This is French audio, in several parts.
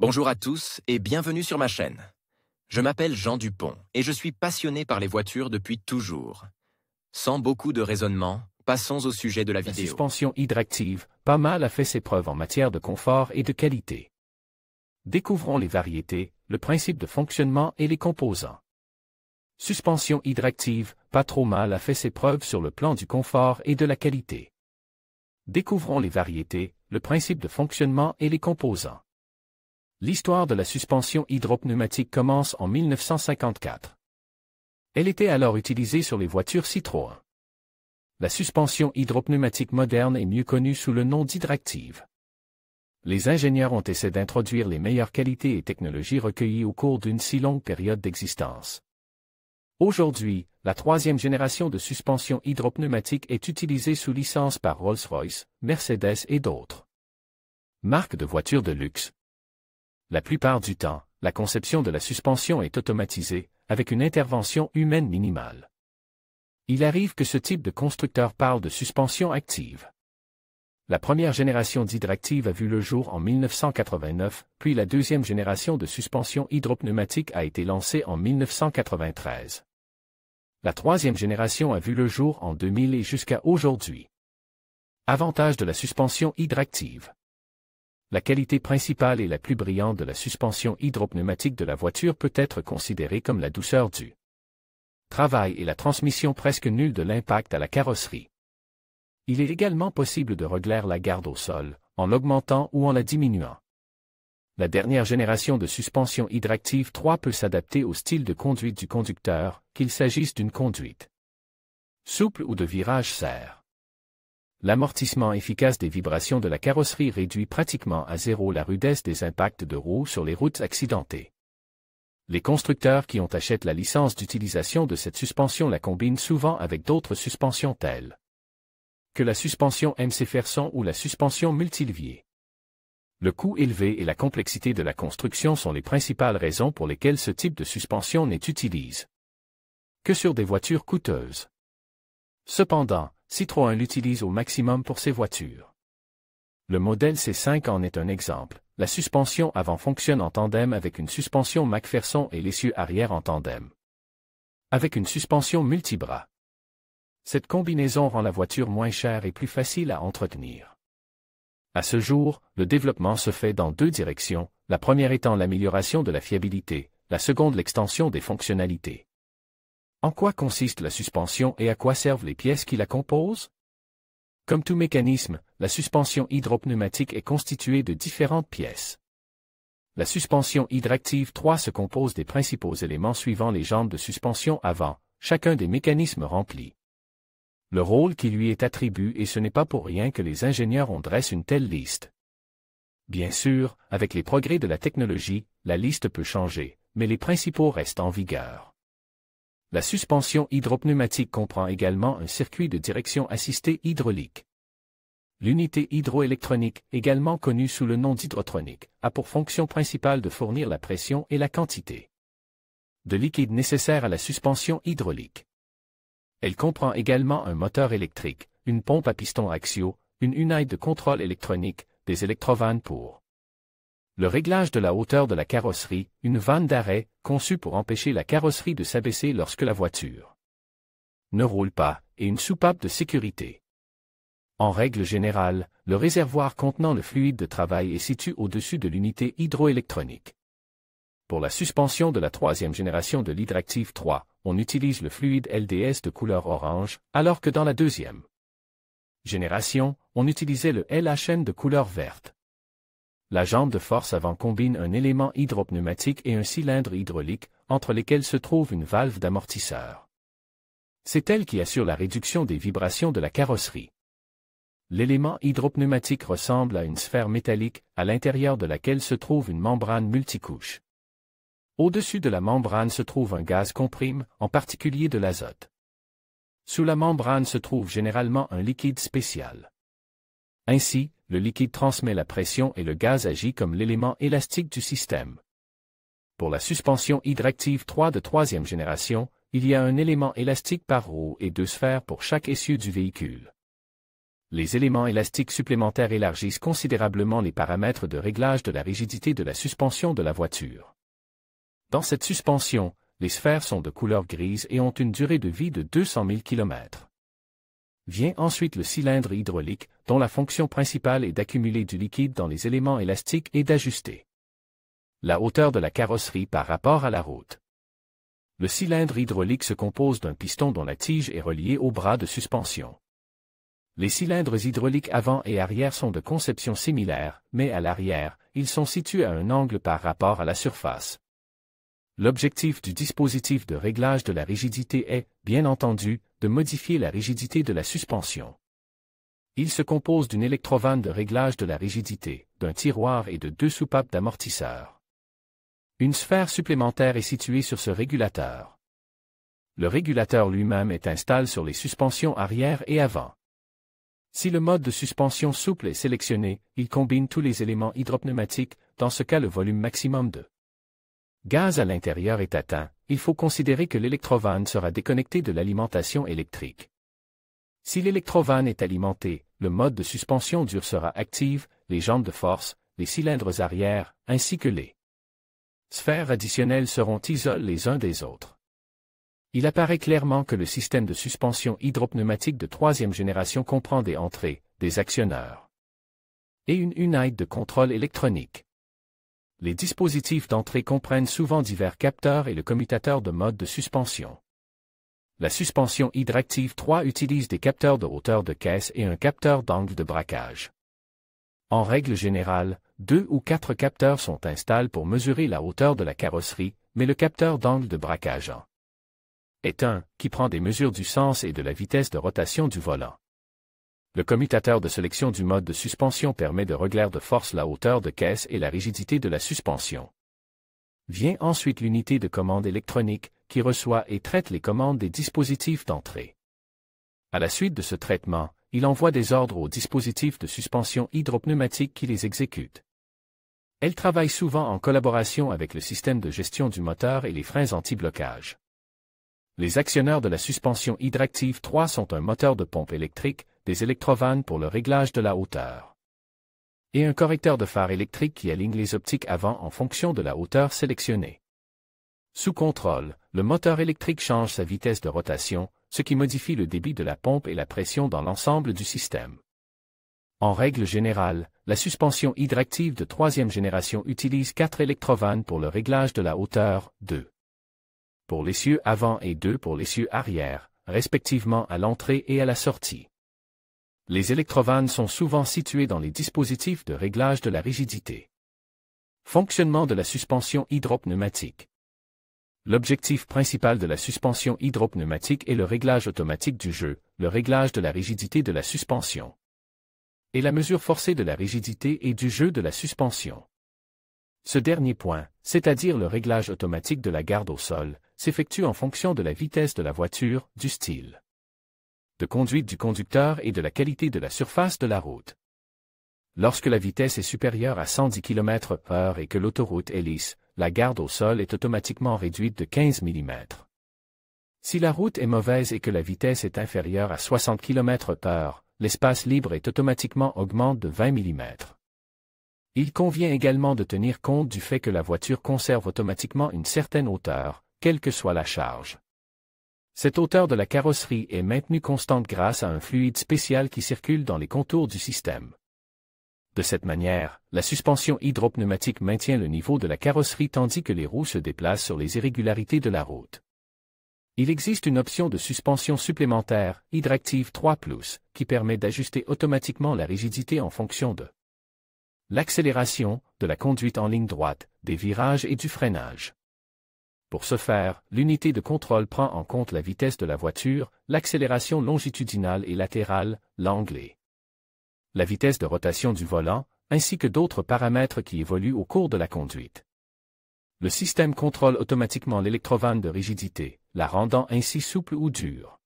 Bonjour à tous et bienvenue sur ma chaîne. Je m'appelle Jean Dupont et je suis passionné par les voitures depuis toujours. Sans beaucoup de raisonnement, passons au sujet de la vidéo. La suspension hydractive, pas mal a fait ses preuves en matière de confort et de qualité. Découvrons les variétés, le principe de fonctionnement et les composants. Suspension hydractive, pas trop mal a fait ses preuves sur le plan du confort et de la qualité. Découvrons les variétés, le principe de fonctionnement et les composants. L'histoire de la suspension hydropneumatique commence en 1954. Elle était alors utilisée sur les voitures Citroën. La suspension hydropneumatique moderne est mieux connue sous le nom d'hydractive. Les ingénieurs ont essayé d'introduire les meilleures qualités et technologies recueillies au cours d'une si longue période d'existence. Aujourd'hui, la troisième génération de suspension hydropneumatique est utilisée sous licence par Rolls-Royce, Mercedes et d'autres marques de voitures de luxe. La plupart du temps, la conception de la suspension est automatisée, avec une intervention humaine minimale. Il arrive que ce type de constructeur parle de suspension active. La première génération d'hydractive a vu le jour en 1989, puis la deuxième génération de suspension hydropneumatique a été lancée en 1993. La troisième génération a vu le jour en 2000 et jusqu'à aujourd'hui. Avantages de la suspension hydractive. La qualité principale et la plus brillante de la suspension hydropneumatique de la voiture peut être considérée comme la douceur du travail et la transmission presque nulle de l'impact à la carrosserie. Il est également possible de régler la garde au sol, en l'augmentant ou en la diminuant. La dernière génération de suspension hydractive 3 peut s'adapter au style de conduite du conducteur, qu'il s'agisse d'une conduite souple ou de virage serre. L'amortissement efficace des vibrations de la carrosserie réduit pratiquement à zéro la rudesse des impacts de roues sur les routes accidentées. Les constructeurs qui ont acheté la licence d'utilisation de cette suspension la combinent souvent avec d'autres suspensions telles que la suspension McPherson ou la suspension multilevier. Le coût élevé et la complexité de la construction sont les principales raisons pour lesquelles ce type de suspension n'est utilisé que sur des voitures coûteuses. Cependant, Citroën l'utilise au maximum pour ses voitures. Le modèle C5 en est un exemple. La suspension avant fonctionne en tandem avec une suspension McPherson et l'essieu arrière en tandem avec une suspension multibras. Cette combinaison rend la voiture moins chère et plus facile à entretenir. À ce jour, le développement se fait dans deux directions, la première étant l'amélioration de la fiabilité, la seconde l'extension des fonctionnalités. En quoi consiste la suspension et à quoi servent les pièces qui la composent? Comme tout mécanisme, la suspension hydropneumatique est constituée de différentes pièces. La suspension hydractive 3 se compose des principaux éléments suivant les jambes de suspension avant, chacun des mécanismes remplis le rôle qui lui est attribué et ce n'est pas pour rien que les ingénieurs en dressent une telle liste. Bien sûr, avec les progrès de la technologie, la liste peut changer, mais les principaux restent en vigueur. La suspension hydropneumatique comprend également un circuit de direction assistée hydraulique. L'unité hydroélectronique, également connue sous le nom d'hydrotronique, a pour fonction principale de fournir la pression et la quantité de liquide nécessaire à la suspension hydraulique. Elle comprend également un moteur électrique, une pompe à pistons axiaux, une unité de contrôle électronique, des électrovannes pour le réglage de la hauteur de la carrosserie, une vanne d'arrêt, conçue pour empêcher la carrosserie de s'abaisser lorsque la voiture ne roule pas, et une soupape de sécurité. En règle générale, le réservoir contenant le fluide de travail est situé au-dessus de l'unité hydroélectronique. Pour la suspension de la troisième génération de l'hydractive 3, on utilise le fluide LDS de couleur orange, alors que dans la deuxième génération, on utilisait le LHN de couleur verte. La jambe de force avant combine un élément hydropneumatique et un cylindre hydraulique, entre lesquels se trouve une valve d'amortisseur. C'est elle qui assure la réduction des vibrations de la carrosserie. L'élément hydropneumatique ressemble à une sphère métallique, à l'intérieur de laquelle se trouve une membrane multicouche. Au-dessus de la membrane se trouve un gaz comprime, en particulier de l'azote. Sous la membrane se trouve généralement un liquide spécial. Ainsi, le liquide transmet la pression et le gaz agit comme l'élément élastique du système. Pour la suspension hydractive 3 de troisième génération, il y a un élément élastique par roue et 2 sphères pour chaque essieu du véhicule. Les éléments élastiques supplémentaires élargissent considérablement les paramètres de réglage de la rigidité de la suspension de la voiture. Dans cette suspension, les sphères sont de couleur grise et ont une durée de vie de 200 000 km. Vient ensuite le cylindre hydraulique, dont la fonction principale est d'accumuler du liquide dans les éléments élastiques et d'ajuster la hauteur de la carrosserie par rapport à la route. Le cylindre hydraulique se compose d'un piston dont la tige est reliée au bras de suspension. Les cylindres hydrauliques avant et arrière sont de conception similaire, mais à l'arrière, ils sont situés à un angle par rapport à la surface. L'objectif du dispositif de réglage de la rigidité est, bien entendu, de modifier la rigidité de la suspension. Il se compose d'une électrovanne de réglage de la rigidité, d'un tiroir et de 2 soupapes d'amortisseur. Une sphère supplémentaire est située sur ce régulateur. Le régulateur lui-même est installé sur les suspensions arrière et avant. Si le mode de suspension souple est sélectionné, il combine tous les éléments hydropneumatiques, dans ce cas le volume maximum de gaz à l'intérieur est atteint, il faut considérer que l'électrovanne sera déconnectée de l'alimentation électrique. Si l'électrovanne est alimentée, le mode de suspension dure sera active, les jambes de force, les cylindres arrière, ainsi que les sphères additionnelles seront isolées les uns des autres. Il apparaît clairement que le système de suspension hydropneumatique de 3e génération comprend des entrées, des actionneurs et une unité de contrôle électronique. Les dispositifs d'entrée comprennent souvent divers capteurs et le commutateur de mode de suspension. La suspension hydractive 3 utilise des capteurs de hauteur de caisse et un capteur d'angle de braquage. En règle générale, 2 ou 4 capteurs sont installés pour mesurer la hauteur de la carrosserie, mais le capteur d'angle de braquage est un qui prend des mesures du sens et de la vitesse de rotation du volant. Le commutateur de sélection du mode de suspension permet de régler de force la hauteur de caisse et la rigidité de la suspension. Vient ensuite l'unité de commande électronique, qui reçoit et traite les commandes des dispositifs d'entrée. À la suite de ce traitement, il envoie des ordres aux dispositifs de suspension hydropneumatique qui les exécutent. Elle travaille souvent en collaboration avec le système de gestion du moteur et les freins anti-blocage. Les actionneurs de la suspension hydractive 3 sont un moteur de pompe électrique, des électrovannes pour le réglage de la hauteur et un correcteur de phare électrique qui aligne les optiques avant en fonction de la hauteur sélectionnée. Sous contrôle, le moteur électrique change sa vitesse de rotation, ce qui modifie le débit de la pompe et la pression dans l'ensemble du système. En règle générale, la suspension hydractive de 3e génération utilise 4 électrovannes pour le réglage de la hauteur, 2 pour l'essieu avant et 2 pour l'essieu arrière, respectivement à l'entrée et à la sortie. Les électrovannes sont souvent situées dans les dispositifs de réglage de la rigidité. Fonctionnement de la suspension hydropneumatique. L'objectif principal de la suspension hydropneumatique est le réglage automatique du jeu, le réglage de la rigidité de la suspension et la mesure forcée de la rigidité et du jeu de la suspension. Ce dernier point, c'est-à-dire le réglage automatique de la garde au sol, s'effectue en fonction de la vitesse de la voiture, du style de conduite du conducteur et de la qualité de la surface de la route. Lorsque la vitesse est supérieure à 110 km/h et que l'autoroute est lisse, la garde au sol est automatiquement réduite de 15 mm. Si la route est mauvaise et que la vitesse est inférieure à 60 km/h, l'espace libre est automatiquement augmenté de 20 mm. Il convient également de tenir compte du fait que la voiture conserve automatiquement une certaine hauteur, quelle que soit la charge. Cette hauteur de la carrosserie est maintenue constante grâce à un fluide spécial qui circule dans les contours du système. De cette manière, la suspension hydropneumatique maintient le niveau de la carrosserie tandis que les roues se déplacent sur les irrégularités de la route. Il existe une option de suspension supplémentaire, Hydractive 3+, qui permet d'ajuster automatiquement la rigidité en fonction de l'accélération, de la conduite en ligne droite, des virages et du freinage. Pour ce faire, l'unité de contrôle prend en compte la vitesse de la voiture, l'accélération longitudinale et latérale, l'angle et la vitesse de rotation du volant, ainsi que d'autres paramètres qui évoluent au cours de la conduite. Le système contrôle automatiquement l'électrovanne de rigidité, la rendant ainsi souple ou dure.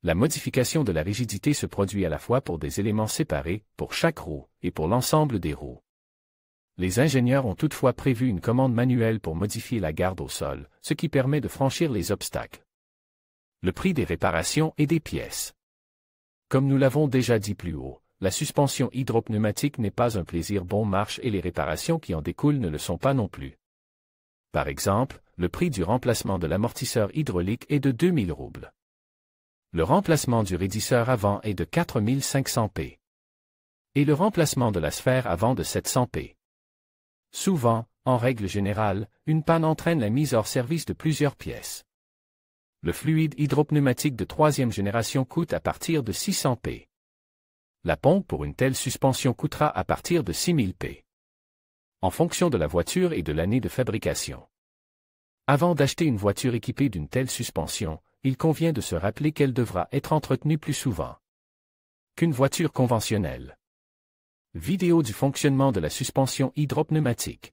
La modification de la rigidité se produit à la fois pour des éléments séparés, pour chaque roue, et pour l'ensemble des roues. Les ingénieurs ont toutefois prévu une commande manuelle pour modifier la garde au sol, ce qui permet de franchir les obstacles. Le prix des réparations et des pièces. Comme nous l'avons déjà dit plus haut, la suspension hydropneumatique n'est pas un plaisir bon marche et les réparations qui en découlent ne le sont pas non plus. Par exemple, le prix du remplacement de l'amortisseur hydraulique est de 2000 roubles. Le remplacement du raidisseur avant est de 4500 p. Et le remplacement de la sphère avant de 700 p. Souvent, en règle générale, une panne entraîne la mise hors service de plusieurs pièces. Le fluide hydropneumatique de 3e génération coûte à partir de 600 p. La pompe pour une telle suspension coûtera à partir de 6000 p. En fonction de la voiture et de l'année de fabrication. Avant d'acheter une voiture équipée d'une telle suspension, il convient de se rappeler qu'elle devra être entretenue plus souvent qu'une voiture conventionnelle. Vidéo du fonctionnement de la suspension hydropneumatique.